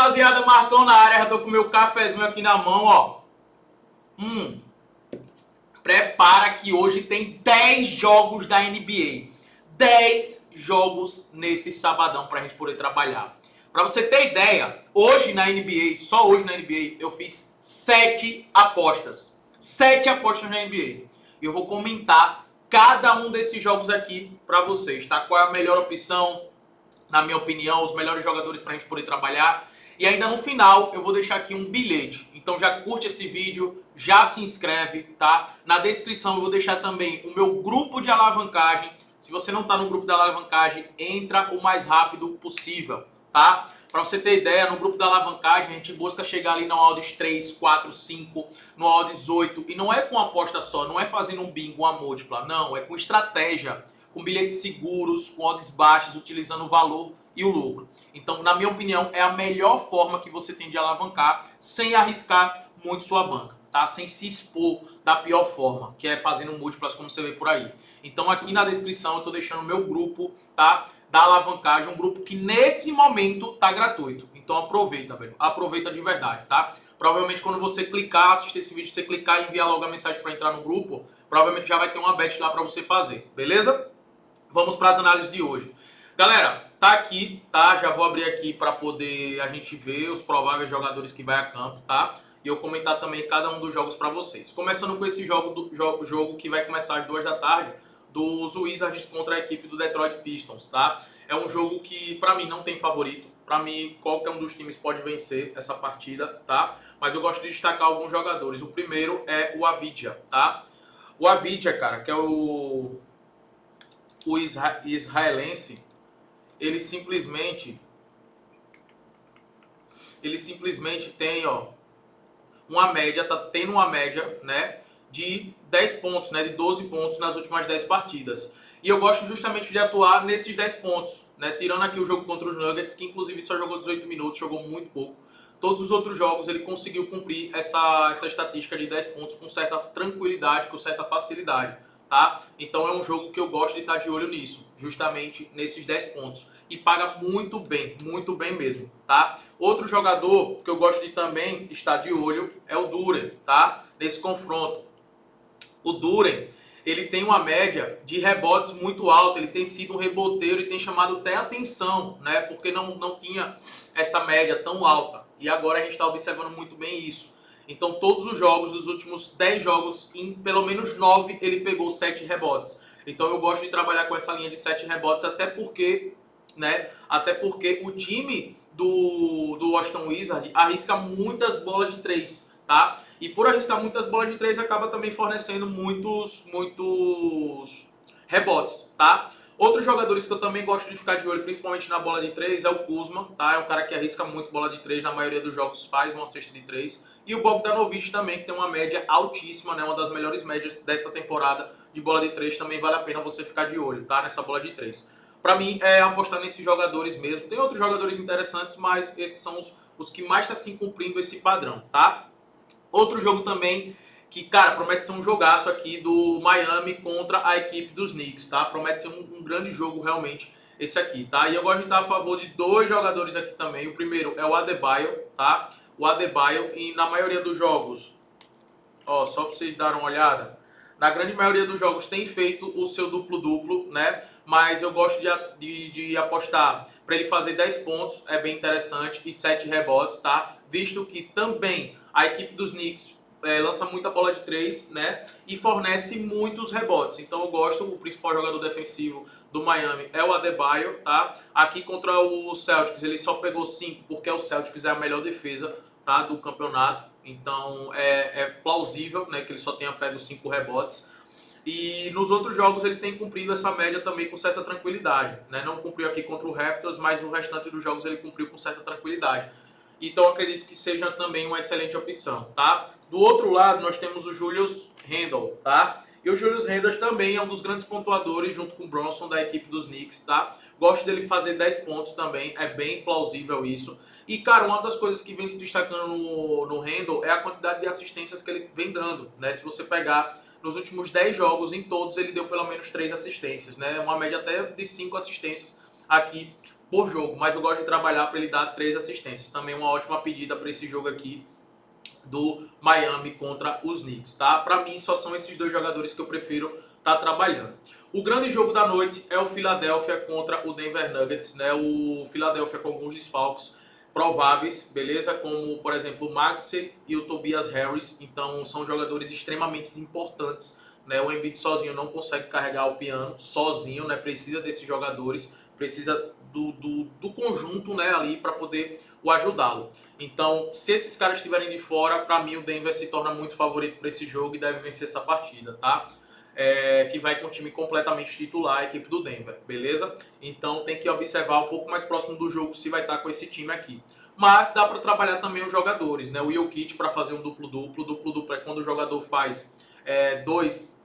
rapaziada, Marcão na área, já tô com meu cafezinho aqui na mão, ó. Prepara que hoje tem 10 jogos da NBA. 10 jogos nesse sabadão pra gente poder trabalhar. Pra você ter ideia, hoje na NBA, só hoje na NBA, eu fiz 7 apostas. 7 apostas na NBA. E eu vou comentar cada um desses jogos aqui pra vocês, tá? Qual é a melhor opção, na minha opinião, os melhores jogadores pra gente poder trabalhar. E ainda no final eu vou deixar aqui um bilhete. Então já curte esse vídeo, já se inscreve, tá? Na descrição eu vou deixar também o meu grupo de alavancagem. Se você não tá no grupo da alavancagem, entra o mais rápido possível, tá? Para você ter ideia, no grupo da alavancagem a gente busca chegar ali no odds 3, 4, 5, no odds 8. E não é com aposta só, não é fazendo um bingo, uma múltipla. Não, é com estratégia, com bilhetes seguros, com odds baixas, utilizando o valor e o lucro. Então, na minha opinião, é a melhor forma que você tem de alavancar sem arriscar muito sua banca, tá? Sem se expor da pior forma, que é fazendo múltiplas como você vê por aí. Então, aqui na descrição eu tô deixando o meu grupo, tá? Da alavancagem, um grupo que nesse momento tá gratuito. Então aproveita, velho. Aproveita de verdade, tá? Provavelmente quando você clicar, assistir esse vídeo, você clicar e enviar logo a mensagem para entrar no grupo, provavelmente já vai ter uma bet lá para você fazer, beleza? Vamos para as análises de hoje. Galera, tá aqui, tá? Já vou abrir aqui para poder a gente ver os prováveis jogadores que vai a campo, tá? E eu comentar também cada um dos jogos para vocês. Começando com esse jogo que vai começar às 2 da tarde, dos Wizards contra a equipe do Detroit Pistons, tá? É um jogo que, para mim, não tem favorito. Para mim, qualquer um dos times pode vencer essa partida, tá? Mas eu gosto de destacar alguns jogadores. O primeiro é o Avdija, tá? O Avdija, cara, que é o israelense, ele simplesmente tem, ó, uma média, tá tendo uma média, né, de 10 pontos, né, de 12 pontos nas últimas 10 partidas. E eu gosto justamente de atuar nesses 10 pontos, né, tirando aqui o jogo contra os Nuggets, que inclusive só jogou 18 minutos, jogou muito pouco. Todos os outros jogos ele conseguiu cumprir essa estatística de 10 pontos com certa tranquilidade, com certa facilidade, tá? Então é um jogo que eu gosto de estar de olho nisso, justamente nesses 10 pontos. E paga muito bem mesmo, tá? Outro jogador que eu gosto de também estar de olho é o Duren, tá? Nesse confronto. O Duren, ele tem uma média de rebotes muito alta, ele tem sido um reboteiro e tem chamado até atenção, né? Porque não tinha essa média tão alta. E agora a gente está observando muito bem isso. Então todos os jogos, dos últimos 10 jogos, em pelo menos 9, ele pegou 7 rebotes. Então eu gosto de trabalhar com essa linha de 7 rebotes, até porque o time do Washington Wizards arrisca muitas bolas de 3, tá? E por arriscar muitas bolas de 3, acaba também fornecendo muitos rebotes, tá? Outros jogadores que eu também gosto de ficar de olho, principalmente na bola de 3, é o Kuzma, tá? É um cara que arrisca muito bola de 3, na maioria dos jogos faz uma cesta de 3. E o Bogdanovic também, que tem uma média altíssima, né? Uma das melhores médias dessa temporada de bola de 3, também vale a pena você ficar de olho, tá? Nessa bola de 3. Pra mim, é apostar nesses jogadores mesmo. Tem outros jogadores interessantes, mas esses são os que mais estão assim cumprindo esse padrão, tá? Outro jogo também que, cara, promete ser um jogaço aqui do Miami contra a equipe dos Knicks, tá? Promete ser um grande jogo realmente esse aqui, tá? E eu gosto de estar a favor de 2 jogadores aqui também. O primeiro é o Adebayo, tá? O Adebayo, e na maioria dos jogos, ó, só pra vocês darem uma olhada, na grande maioria dos jogos tem feito o seu duplo-duplo, né? Mas eu gosto de apostar para ele fazer 10 pontos, é bem interessante, e 7 rebotes, tá? Visto que também a equipe dos Knicks lança muita bola de 3, né? E fornece muitos rebotes. Então eu gosto, o principal jogador defensivo do Miami é o Adebayo, tá? Aqui contra o Celtics ele só pegou 5 porque o Celtics é a melhor defesa, tá, do campeonato. Então é plausível, né, que ele só tenha pego 5 rebotes. E nos outros jogos ele tem cumprido essa média também com certa tranquilidade, né? Não cumpriu aqui contra o Raptors, mas no restante dos jogos ele cumpriu com certa tranquilidade. Então acredito que seja também uma excelente opção, tá? Do outro lado nós temos o Julius Randle, tá? E o Julius Randle também é um dos grandes pontuadores junto com o Bronson da equipe dos Knicks, tá? Gosto dele fazer 10 pontos também, é bem plausível isso. E, cara, uma das coisas que vem se destacando no Randle é a quantidade de assistências que ele vem dando, né? Se você pegar nos últimos 10 jogos, em todos ele deu pelo menos 3 assistências, né? Uma média até de 5 assistências aqui por jogo, mas eu gosto de trabalhar para ele dar 3 assistências. Também uma ótima pedida para esse jogo aqui do Miami contra os Knicks, tá? Para mim, só são esses dois jogadores que eu prefiro estar trabalhando. O grande jogo da noite é o Philadelphia contra o Denver Nuggets, né? O Philadelphia com alguns desfalques prováveis, beleza? Como, por exemplo, o Maxey e o Tobias Harris. Então, são jogadores extremamente importantes, né? O Embiid sozinho não consegue carregar o piano, sozinho, né? Precisa desses jogadores, precisa do conjunto, né, ali para poder o ajudá-lo. Então, se esses caras estiverem de fora, para mim o Denver se torna muito favorito para esse jogo e deve vencer essa partida, tá? Que vai com o time completamente titular, a equipe do Denver, beleza? Então tem que observar um pouco mais próximo do jogo se vai estar com esse time aqui. Mas dá para trabalhar também os jogadores, né? O Jokic para fazer um duplo-duplo. Duplo-duplo é quando o jogador faz dois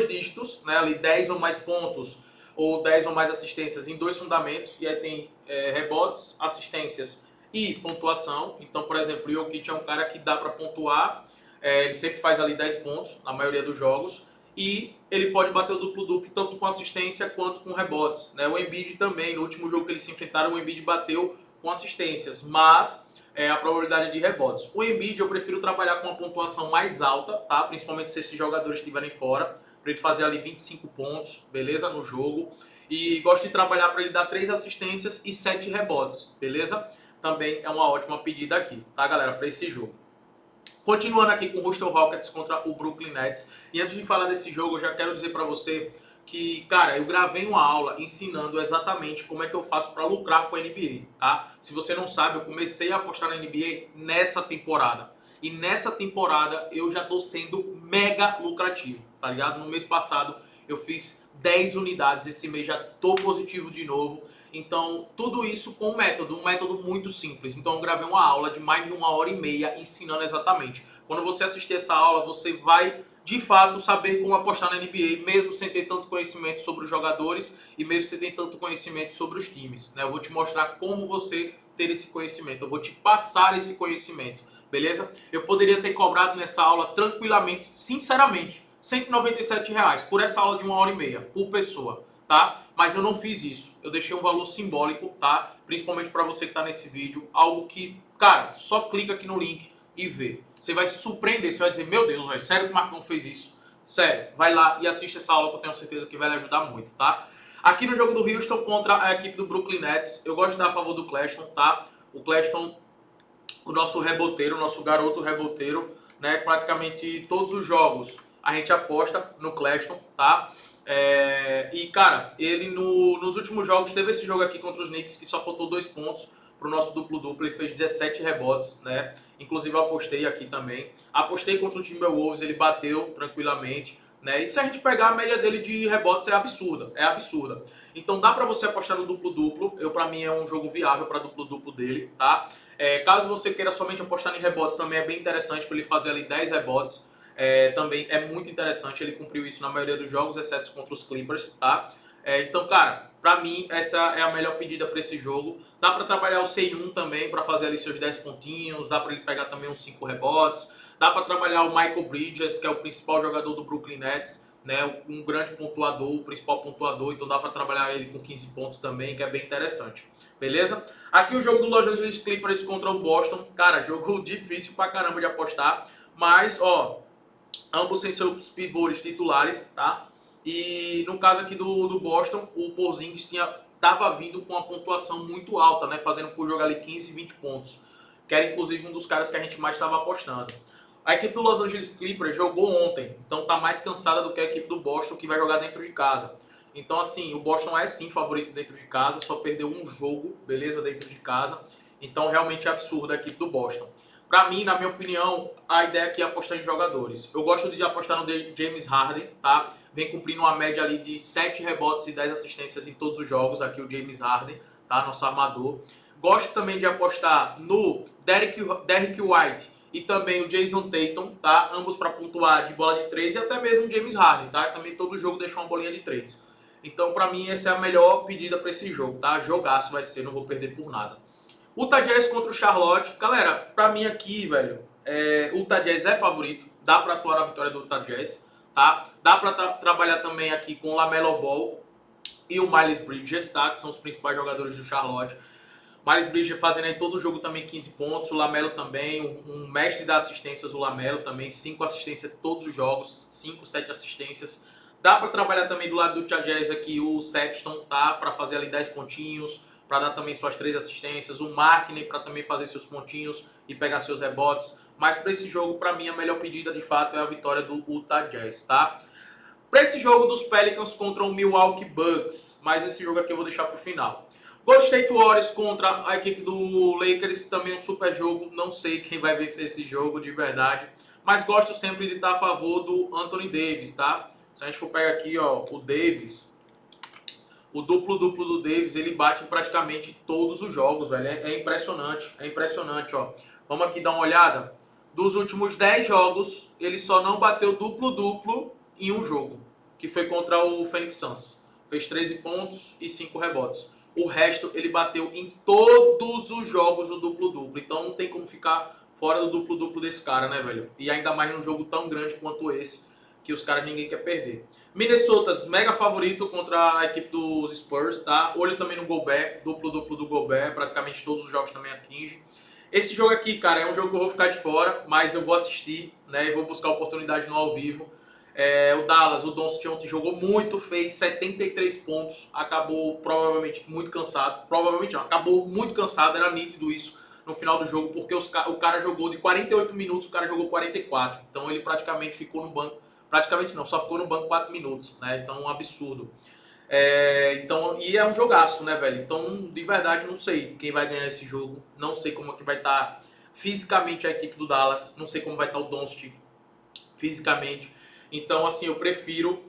dígitos, né? Ali 10 ou mais pontos ou 10 ou mais assistências em 2 fundamentos, e aí tem rebotes, assistências e pontuação. Então, por exemplo, o Jokic é um cara que dá para pontuar, ele sempre faz ali 10 pontos na maioria dos jogos, e ele pode bater o duplo-duplo tanto com assistência quanto com rebotes, né? O Embiid também, no último jogo que eles se enfrentaram, o Embiid bateu com assistências, mas a probabilidade de rebotes. O Embiid eu prefiro trabalhar com uma pontuação mais alta, tá? Principalmente se esses jogadores estiverem fora, para ele fazer ali 25 pontos, beleza? No jogo. E gosto de trabalhar para ele dar 3 assistências e 7 rebotes, beleza? Também é uma ótima pedida aqui, tá, galera, para esse jogo. Continuando aqui com o Houston Rockets contra o Brooklyn Nets. E antes de falar desse jogo, eu já quero dizer para você que, cara, eu gravei uma aula ensinando exatamente como é que eu faço para lucrar com a NBA, tá? Se você não sabe, eu comecei a apostar na NBA nessa temporada. E nessa temporada eu já tô sendo mega lucrativo, tá ligado? No mês passado eu fiz 10 unidades, esse mês já tô positivo de novo. Então, tudo isso com um método muito simples. Então, eu gravei uma aula de mais de 1h30 ensinando exatamente. Quando você assistir essa aula, você vai, de fato, saber como apostar na NBA, mesmo sem ter tanto conhecimento sobre os jogadores e mesmo sem ter tanto conhecimento sobre os times, né? Eu vou te mostrar como você ter esse conhecimento, eu vou te passar esse conhecimento, beleza? Eu poderia ter cobrado nessa aula tranquilamente, sinceramente, R$ 197 por essa aula de 1h30 por pessoa, tá? Mas eu não fiz isso. Eu deixei um valor simbólico, tá? Principalmente para você que tá nesse vídeo, algo que, cara, só clica aqui no link e vê. Você vai se surpreender, você vai dizer, meu Deus, velho, sério que o Marcão fez isso? Sério, vai lá e assiste essa aula que eu tenho certeza que vai lhe ajudar muito, tá? Aqui no jogo do Houston contra a equipe do Brooklyn Nets, eu gosto de estar a favor do Claxton, tá? O Claxton, o nosso reboteiro, o nosso garoto reboteiro, né? Praticamente todos os jogos a gente aposta no Claxton, tá? E, cara, ele nos últimos jogos, teve esse jogo aqui contra os Knicks que só faltou 2 pontos pro nosso duplo-duplo, ele fez 17 rebotes, né? Inclusive eu apostei aqui também. Apostei contra o Timberwolves, ele bateu tranquilamente, né? E se a gente pegar a média dele de rebotes é absurda, é absurda. Então dá pra você apostar no duplo-duplo, pra mim é um jogo viável pra duplo-duplo dele, tá? Caso você queira somente apostar em rebotes, também é bem interessante para ele fazer ali 10 rebotes. Também é muito interessante, ele cumpriu isso na maioria dos jogos, exceto contra os Clippers, tá? Então, cara, pra mim essa é a melhor pedida para esse jogo. Dá para trabalhar o C1 também para fazer ali seus 10 pontinhos, dá para ele pegar também uns 5 rebotes. Dá para trabalhar o Michael Bridges, que é o principal jogador do Brooklyn Nets, né? Um grande pontuador, o principal pontuador, então dá para trabalhar ele com 15 pontos também, que é bem interessante. Beleza? Aqui o jogo do Los Angeles Clippers contra o Boston. Cara, jogo difícil pra caramba de apostar, mas, ó, ambos sem seus pivôs titulares, tá? E no caso aqui do Boston, o Porzingis tava vindo com uma pontuação muito alta, né? Fazendo por jogo ali 15, 20 pontos. Que era inclusive um dos caras que a gente mais estava apostando. A equipe do Los Angeles Clippers jogou ontem, então tá mais cansada do que a equipe do Boston, que vai jogar dentro de casa. Então, assim, o Boston é sim favorito dentro de casa, só perdeu um jogo, beleza, dentro de casa. Então, realmente é absurdo a equipe do Boston. Pra mim, na minha opinião, a ideia aqui é apostar em jogadores. Eu gosto de apostar no James Harden, tá? Vem cumprindo uma média ali de 7 rebotes e 10 assistências em todos os jogos, aqui o James Harden, tá? Nosso armador. Gosto também de apostar no Derrick White e também o Jason Tatum, tá? Ambos para pontuar de bola de 3 e até mesmo o James Harden, tá? Também todo jogo deixou uma bolinha de 3. Então, pra mim, essa é a melhor pedida pra esse jogo, tá? Jogaço vai ser, não vou perder por nada. Utah Jazz contra o Charlotte. Galera, pra mim aqui, velho, o Utah Jazz é favorito. Dá pra atuar na vitória do Utah Jazz, tá? Dá pra trabalhar também aqui com o LaMelo Ball. e o Miles Bridges, tá? Que são os principais jogadores do Charlotte. Miles Bridges fazendo aí todo o jogo também 15 pontos, o Lamelo também, um mestre das assistências, o Lamelo também, 5 assistências todos os jogos, 5, 7 assistências. Dá para trabalhar também do lado do Utah Jazz aqui o Sexton, tá? Para fazer ali 10 pontinhos, para dar também suas 3 assistências, o Markkanen para também fazer seus pontinhos e pegar seus rebotes. Mas para esse jogo, para mim, a melhor pedida de fato é a vitória do Utah Jazz, tá? Para esse jogo dos Pelicans contra o Milwaukee Bucks, mas esse jogo aqui eu vou deixar para o final. Golden State Warriors contra a equipe do Lakers, também um super jogo. Não sei quem vai vencer esse jogo de verdade, mas gosto sempre de estar a favor do Anthony Davis, tá? Se a gente for pegar aqui, ó, o Davis, o duplo-duplo do Davis, ele bate em praticamente todos os jogos, velho. É impressionante, ó. Vamos aqui dar uma olhada. Dos últimos 10 jogos, ele só não bateu duplo-duplo em um jogo, que foi contra o Phoenix Suns. Fez 13 pontos e 5 rebotes. O resto, ele bateu em todos os jogos o duplo-duplo. Então não tem como ficar fora do duplo-duplo desse cara, né, velho? E ainda mais num jogo tão grande quanto esse, que os caras ninguém quer perder. Minnesota, mega favorito contra a equipe dos Spurs, tá? Olho também no Gobert, duplo-duplo do Gobert, praticamente todos os jogos também atinge. Esse jogo aqui, cara, é um jogo que eu vou ficar de fora, mas eu vou assistir, né? E vou buscar oportunidade no ao vivo. O Dallas, o Doncic ontem jogou muito, fez 73 pontos, acabou provavelmente muito cansado. Provavelmente não, acabou muito cansado, era nítido isso no final do jogo, porque o cara jogou de 48 minutos, o cara jogou 44. Então ele praticamente ficou no banco, praticamente não, só ficou no banco 4 minutos, né? Então um absurdo. E é um jogaço, né, velho? Então, de verdade, não sei quem vai ganhar esse jogo. Não sei como é que vai estar fisicamente a equipe do Dallas. Não sei como vai estar o Doncic fisicamente. Então, assim, eu prefiro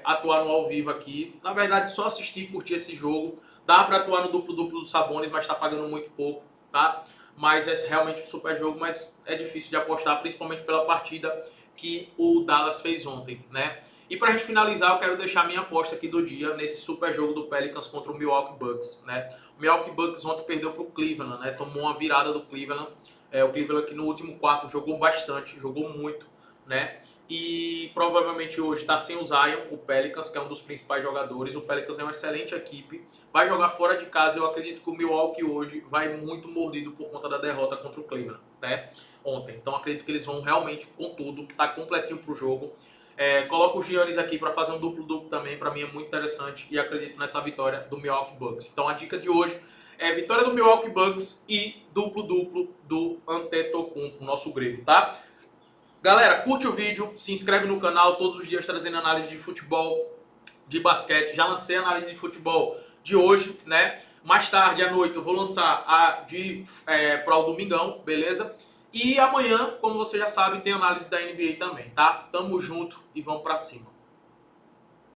atuar no ao vivo aqui. Na verdade, só assistir e curtir esse jogo. Dá pra atuar no duplo-duplo dos Sabonis, mas tá pagando muito pouco, tá? Mas é realmente um super jogo, mas é difícil de apostar, principalmente pela partida que o Dallas fez ontem, né? E pra gente finalizar, eu quero deixar minha aposta aqui do dia nesse super jogo do Pelicans contra o Milwaukee Bucks, né? O Milwaukee Bucks ontem perdeu pro Cleveland, né? Tomou uma virada do Cleveland. O Cleveland que no último quarto jogou bastante, jogou muito, né? E provavelmente hoje está sem o Zion, o Pelicans, que é um dos principais jogadores. O Pelicans é uma excelente equipe, vai jogar fora de casa. Eu acredito que o Milwaukee hoje vai muito mordido por conta da derrota contra o Cleveland, né? Ontem. Então acredito que eles vão realmente com tudo, tá completinho pro jogo. Coloco o Giannis aqui para fazer um duplo-duplo também, para mim é muito interessante e acredito nessa vitória do Milwaukee Bucks. Então a dica de hoje é vitória do Milwaukee Bucks e duplo-duplo do Antetokounmpo, nosso grego, tá? Galera, curte o vídeo, se inscreve no canal, todos os dias trazendo análise de futebol, de basquete. Já lancei a análise de futebol de hoje, né? Mais tarde, à noite, eu vou lançar a para o domingão, beleza? E amanhã, como você já sabe, tem análise da NBA também, tá? Tamo junto e vamos pra cima.